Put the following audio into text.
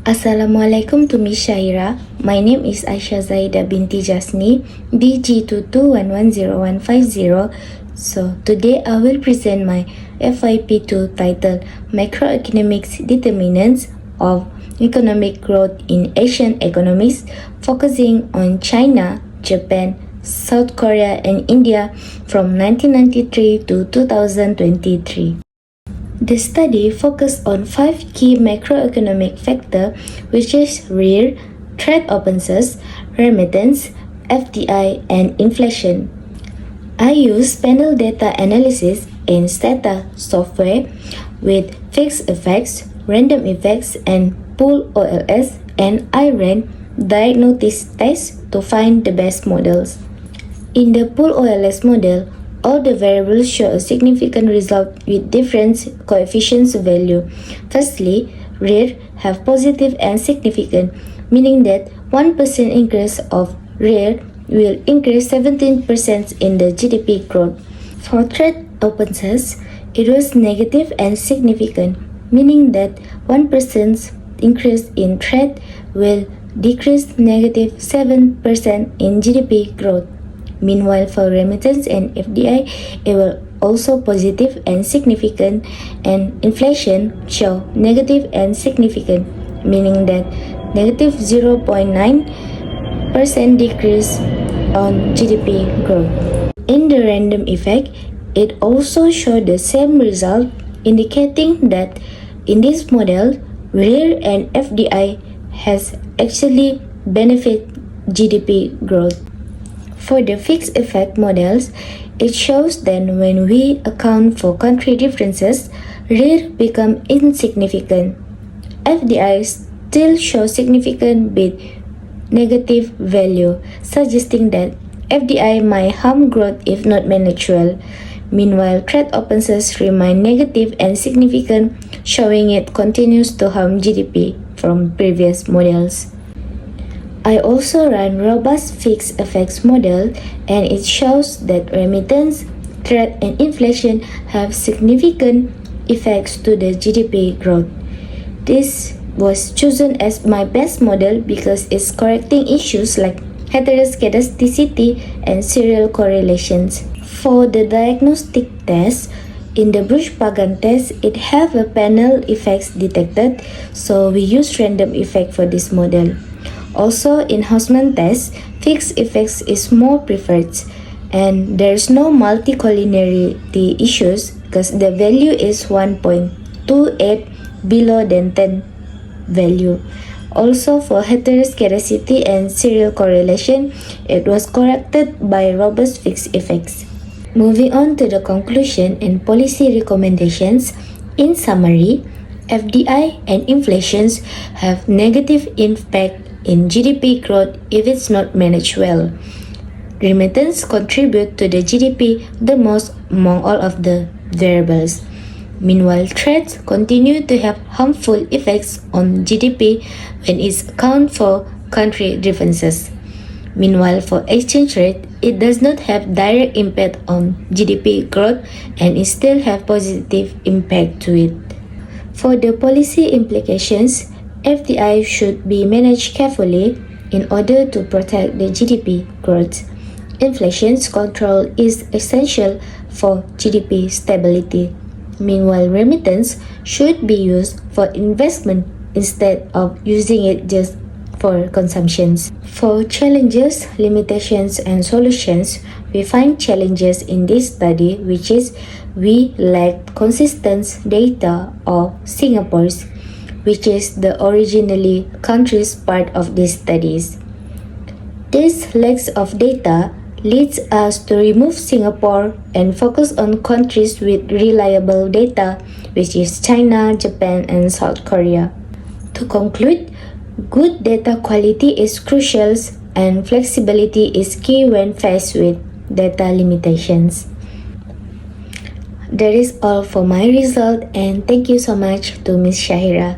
Assalamualaikum to Miss Shahira. My name is AISYAHZAHIDAH binti JASNI, BG22110150. So today I will present my FYP2 titled Macroeconomics Determinants of Economic Growth in Asian Economies, focusing on China, Japan, South Korea and India from 1993 to 2023. The study focused on 5 key macroeconomic factors, which is real, trade openness, remittance, FDI, and inflation. I used panel data analysis in Stata software with fixed effects, random effects, and pool OLS, and I ran diagnosis tests to find the best models. In the pool OLS model, all the variables show a significant result with different coefficients value. Firstly, real have positive and significant, meaning that 1% increase of real will increase 17% in the GDP growth. For trade openness, it was negative and significant, meaning that 1% increase in trade will decrease negative 7% in GDP growth. Meanwhile, for remittance and FDI, it will also positive and significant, and inflation show negative and significant, meaning that negative 0.9% decrease on GDP growth. In the random effect, it also showed the same result, indicating that in this model, real and FDI has actually benefit GDP growth. For the fixed effect models, it shows that when we account for country differences, real become insignificant. FDI still shows significant but negative value, suggesting that FDI might harm growth if not managed well. Meanwhile, trade openness remain negative and significant, showing it continues to harm GDP from previous models. I also ran robust fixed effects model, and it shows that remittance, trade, and inflation have significant effects to the GDP growth. This was chosen as my best model because it's correcting issues like heteroscedasticity and serial correlations. For the diagnostic test, in the Bruch-Pagan test, it have a panel effects detected, so we use random effect for this model. Also, in Hausman test, fixed effects is more preferred, and there's no multicollinearity issues because the value is 1.28 below than 10 value. Also, for heteroscedasticity and serial correlation, it was corrected by robust fixed effects. Moving on to the conclusion and policy recommendations, in summary, FDI and inflations have negative impact in GDP growth if it's not managed well. Remittance contribute to the GDP the most among all of the variables. Meanwhile, trades continue to have harmful effects on GDP when it accounts for country differences. Meanwhile, for exchange rate, it does not have direct impact on GDP growth and it still have positive impact to it. For the policy implications, FDI should be managed carefully in order to protect the GDP growth. Inflation control is essential for GDP stability. Meanwhile, remittance should be used for investment instead of using it just for consumptions. For challenges, limitations, and solutions, we find challenges in this study, which is we lack consistent data of Singapore's, which is the originally country's part of these studies. This lack of data leads us to remove Singapore and focus on countries with reliable data, which is China, Japan, and South Korea. To conclude, good data quality is crucial and flexibility is key when faced with data limitations. That is all for my result, and thank you so much to Ms. Shahira.